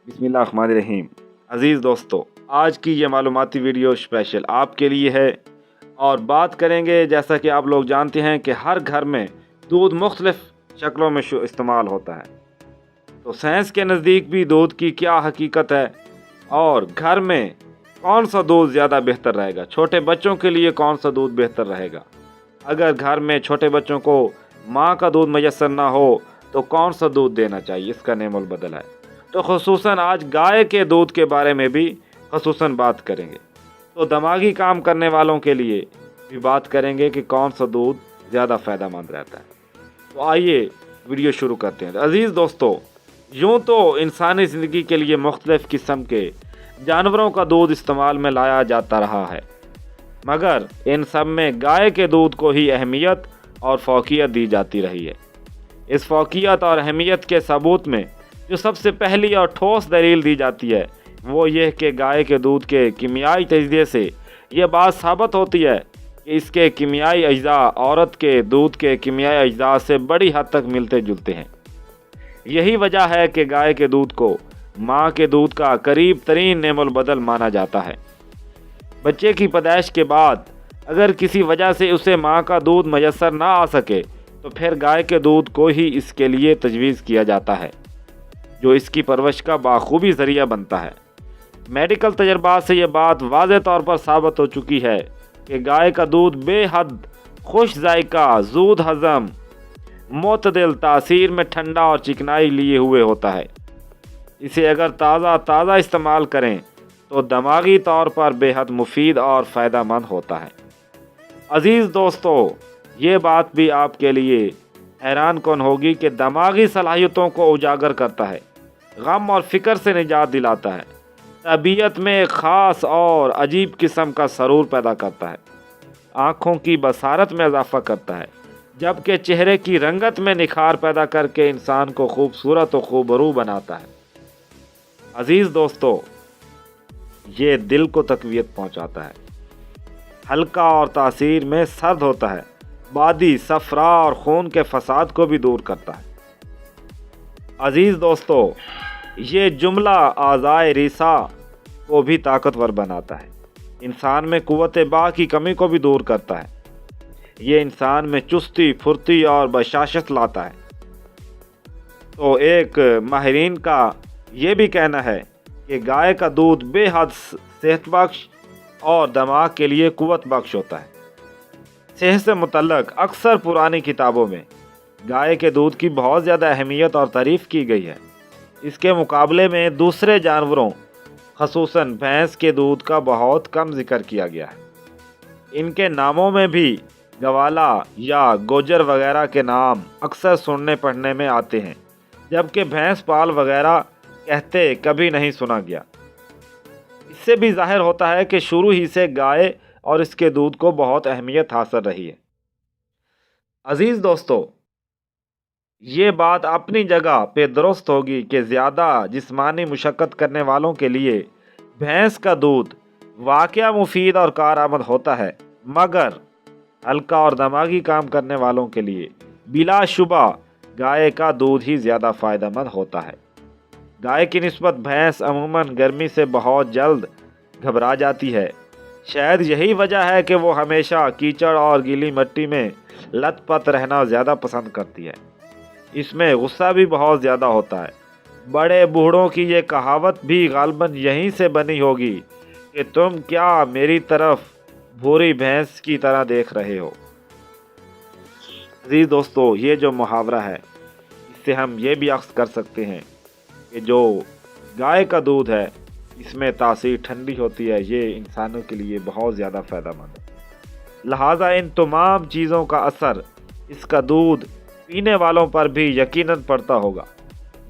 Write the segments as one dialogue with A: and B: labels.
A: बिस्मिल्लाहिर्रहमानिर्रहीम। अज़ीज़ दोस्तों, आज की ये मालूमाती वीडियो स्पेशल आपके लिए है और बात करेंगे, जैसा कि आप लोग जानते हैं कि हर घर में दूध मुख्तलिफ शक्लों में इस्तेमाल होता है। तो साइंस के नज़दीक भी दूध की क्या हकीकत है और घर में कौन सा दूध ज़्यादा बेहतर रहेगा, छोटे बच्चों के लिए कौन सा दूध बेहतर रहेगा। अगर घर में छोटे बच्चों को माँ का दूध मैसर ना हो तो कौन सा दूध देना चाहिए, इसका नेमुल बदल है। तो खुसूसन आज गाय के दूध के बारे में भी खुसूसन बात करेंगे। तो दिमागी काम करने वालों के लिए भी बात करेंगे कि कौन सा दूध ज़्यादा फ़ायदेमंद रहता है। तो आइए वीडियो शुरू करते हैं। अज़ीज़ दोस्तों, यूँ तो इंसानी ज़िंदगी के लिए मुख्तलिफ़ किस्म के जानवरों का दूध इस्तेमाल में लाया जाता रहा है, मगर इन सब में गाय के दूध को ही अहमियत और फ़ौक़ियत दी जाती रही है। इस फ़ौक़ियत और अहमियत के सबूत में जो सबसे पहली और ठोस दलील दी जाती है वो ये कि गाय के दूध के कीमियाई तजज़िये से ये बात साबित होती है कि इसके कीमियाई अज्जा औरत के दूध के कीमियाई अज्जा से बड़ी हद तक मिलते जुलते हैं। यही वजह है कि गाय के दूध को माँ के दूध का करीब तरीन नेमुल बदल माना जाता है। बच्चे की पैदाइश के बाद अगर किसी वजह से उसे माँ का दूध मैसर ना आ सके तो फिर गाय के दूध को ही इसके लिए तजवीज़ किया जाता है, जो इसकी परवरिश का बाखूबी ज़रिया बनता है। मेडिकल तजर्बात से ये बात वाज़ेह तौर पर साबित हो चुकी है कि गाय का दूध बेहद खुश जायका, ज़ूद हज़म, मोतदिल तासीर में ठंडा और चिकनाई लिए हुए होता है। इसे अगर ताज़ा इस्तेमाल करें तो दिमागी तौर पर बेहद मुफीद और फ़ायदेमंद होता है। अज़ीज़ दोस्तों, ये बात भी आपके लिए हैरान कौन होगी कि दिमागी सलाहियतों को उजागर करता है, गम और फ़िक्र से निजात दिलाता है, तबीयत में एक ख़ास और अजीब किस्म का सरूर पैदा करता है, आँखों की बसारत में इजाफ़ा करता है, जबकि चेहरे की रंगत में निखार पैदा करके इंसान को खूबसूरत और खूबरू बनाता है। अज़ीज़ दोस्तों, ये दिल को तक़वियत पहुँचाता है, हल्का और तासीर में सर्द होता है, बादी, सफ़रा और खून के फसाद को भी दूर करता है। अज़ीज़ दोस्तों, ये जुमला आज़ाए रीसा को भी ताकतवर बनाता है, इंसान में कुव्वत बा की कमी को भी दूर करता है। ये इंसान में चुस्ती, फुर्ती और बशाशत लाता है। तो एक माहिरीन का ये भी कहना है कि गाय का दूध बेहद सेहत बख्श और दिमाग के लिए कुव्वत बख्श होता है। सेहत से मुतल्लक अक्सर पुरानी किताबों में गाय के दूध की बहुत ज़्यादा अहमियत और तारीफ़ की गई है। इसके मुकाबले में दूसरे जानवरों ख़ुसूसन भैंस के दूध का बहुत कम जिक्र किया गया है। इनके नामों में भी गवाला या गोजर वगैरह के नाम अक्सर सुनने पढ़ने में आते हैं, जबकि भैंस पाल वगैरह कहते कभी नहीं सुना गया। इससे भी ज़ाहिर होता है कि शुरू ही से गाय और इसके दूध को बहुत अहमियत हासिल रही है। अज़ीज़ दोस्तों, ये बात अपनी जगह पे दुरुस्त होगी कि ज़्यादा जिस्मानी मुशक्क़त करने वालों के लिए भैंस का दूध वाक़या मुफीद और कारआमद होता है, मगर हल्का और दिमागी काम करने वालों के लिए बिलाशुबा गाय का दूध ही ज़्यादा फ़ायदेमंद होता है। गाय की निस्बत भैंस अमूमन गर्मी से बहुत जल्द घबरा जाती है। शायद यही वजह है कि वो हमेशा कीचड़ और गीली मिट्टी में लथपथ रहना ज़्यादा पसंद करती है। इसमें गुस्सा भी बहुत ज़्यादा होता है। बड़े बूढ़ों की ये कहावत भी गालबन यहीं से बनी होगी कि तुम क्या मेरी तरफ भूरी भैंस की तरह देख रहे हो। अज़ीज़ दोस्तों, ये जो मुहावरा है, इससे हम ये भी अक्स कर सकते हैं कि जो गाय का दूध है इसमें तासीर ठंडी होती है, ये इंसानों के लिए बहुत ज़्यादा फ़ायदेमंद है। लिहाजा इन तमाम चीज़ों का असर इसका दूध पीने वालों पर भी यकीनन पड़ता होगा,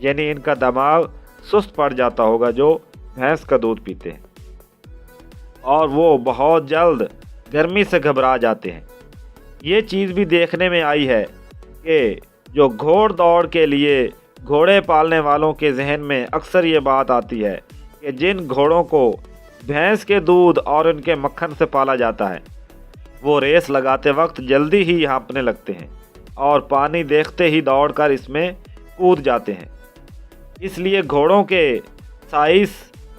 A: यानी इनका दिमाग सुस्त पड़ जाता होगा जो भैंस का दूध पीते हैं, और वो बहुत जल्द गर्मी से घबरा जाते हैं। ये चीज़ भी देखने में आई है कि जो घोड़ दौड़ के लिए घोड़े पालने वालों के जहन में अक्सर ये बात आती है कि जिन घोड़ों को भैंस के दूध और उनके मक्खन से पाला जाता है वो रेस लगाते वक्त जल्दी ही हाँफने लगते हैं और पानी देखते ही दौड़कर इसमें कूद जाते हैं। इसलिए घोड़ों के سائنس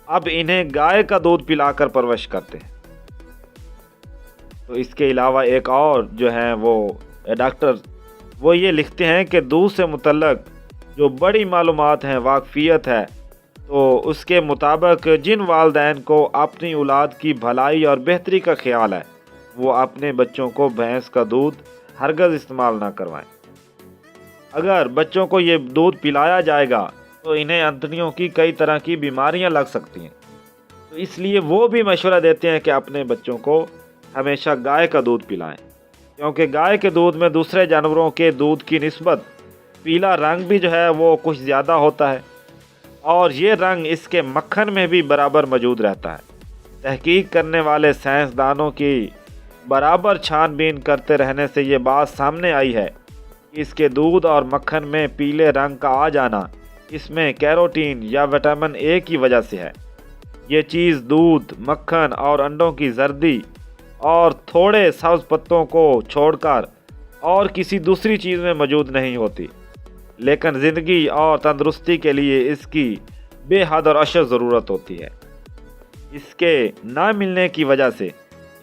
A: اب انہیں گائے کا دودھ پلا کر پرورش کرتے ہیں۔ تو اس کے علاوہ ایک اور جو ہیں وہ ڈاکٹر وہ یہ لکھتے ہیں کہ دودھ سے متعلق جو بڑی معلومات ہیں، واقفیت ہے، تو اس کے مطابق جن والدین کو اپنی اولاد کی بھلائی اور بہتری کا خیال ہے وہ اپنے بچوں کو بھینس کا دودھ ہرگز استعمال نہ کروائیں۔ اگر بچوں کو یہ دودھ پلایا جائے گا تو انہیں انتڑیوں کی کئی طرح کی بیماریاں لگ سکتی ہیں، تو اس لیے وہ بھی مشورہ دیتے ہیں کہ اپنے بچوں کو ہمیشہ گائے کا دودھ پلائیں، کیونکہ گائے کے دودھ میں دوسرے جانوروں کے دودھ کی نسبت پیلا رنگ بھی جو ہے وہ کچھ زیادہ ہوتا ہے، اور یہ رنگ اس کے مکھن میں بھی برابر موجود رہتا ہے۔ تحقیق کرنے والے سائنسدانوں کی برابر چھان بین کرتے رہنے سے یہ بات سامنے آئی ہے کہ اس کے دودھ اور مکھن میں پیلے رنگ کا آ جانا اس میں کیروٹین یا وٹامن اے کی وجہ سے ہے۔ یہ چیز دودھ، مکھن اور انڈوں کی زردی اور تھوڑے سبز پتوں کو چھوڑ کر اور کسی دوسری چیز میں موجود نہیں ہوتی، لیکن زندگی اور تندرستی کے لیے اس کی بے حد اور اشد ضرورت ہوتی ہے۔ اس کے نہ ملنے کی وجہ سے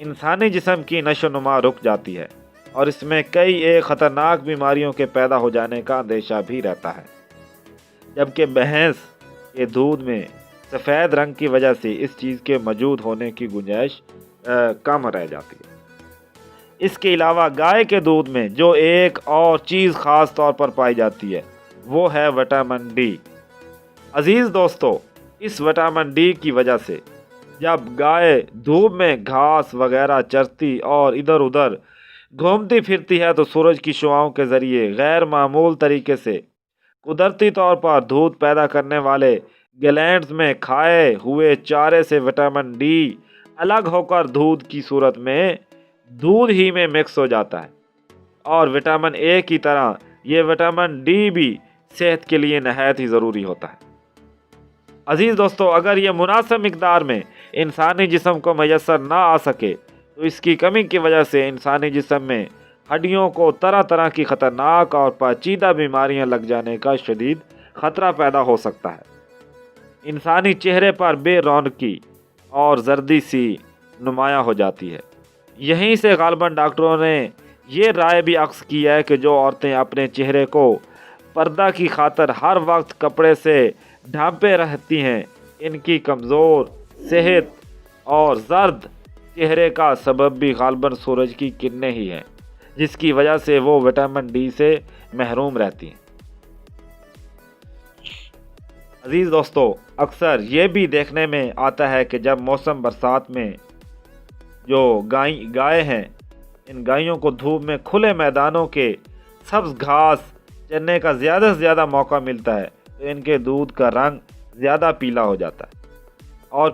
A: انسانی جسم کی نشو و نما رک جاتی ہے اور اس میں کئی ایک خطرناک بیماریوں کے پیدا ہو جانے کا اندیشہ بھی رہتا ہے، جبکہ بھینس کے دودھ میں سفید رنگ کی وجہ سے اس چیز کے موجود ہونے کی گنجائش کم رہ جاتی ہے۔ اس کے علاوہ گائے کے دودھ میں جو ایک اور چیز خاص طور پر پائی جاتی ہے وہ ہے وٹامن ڈی۔ عزیز دوستو، اس وٹامن ڈی کی وجہ سے جب گائے دھوپ میں گھاس وغیرہ چرتی اور ادھر ادھر گھومتی پھرتی ہے تو سورج کی شعاؤں کے ذریعے غیر معمول طریقے سے قدرتی طور پر دودھ پیدا کرنے والے گلینڈز میں کھائے ہوئے چارے سے وٹامن ڈی الگ ہو کر دودھ کی صورت میں دودھ ہی میں مکس ہو جاتا ہے، اور وٹامن اے کی طرح یہ وٹامن ڈی بھی صحت کے لیے نہایت ہی ضروری ہوتا ہے۔ عزیز دوستو، اگر یہ مناسب مقدار میں انسانی جسم کو میسر نہ آ سکے تو اس کی کمی کی وجہ سے انسانی جسم میں ہڈیوں کو طرح طرح کی خطرناک اور پیچیدہ بیماریاں لگ جانے کا شدید خطرہ پیدا ہو سکتا ہے۔ انسانی چہرے پر بے رونقی اور زردی سی نمایاں ہو جاتی ہے۔ یہیں سے غالباً ڈاکٹروں نے یہ رائے بھی اخذ کی ہے کہ جو عورتیں اپنے چہرے کو پردہ کی خاطر ہر وقت کپڑے سے ڈھانپے رہتی ہیں، ان کی کمزور صحت اور زرد چہرے کا سبب بھی غالباً سورج کی کرنیں ہی ہیں، جس کی وجہ سے وہ وٹامن ڈی سے محروم رہتی ہیں۔ عزیز دوستو، اکثر یہ بھی دیکھنے میں آتا ہے کہ جب موسم برسات میں جو گائے ہیں، ان گائیوں کو دھوپ میں کھلے میدانوں کے سبز گھاس چرنے کا زیادہ سے زیادہ موقع ملتا ہے تو ان کے دودھ کا رنگ زیادہ پیلا ہو جاتا ہے اور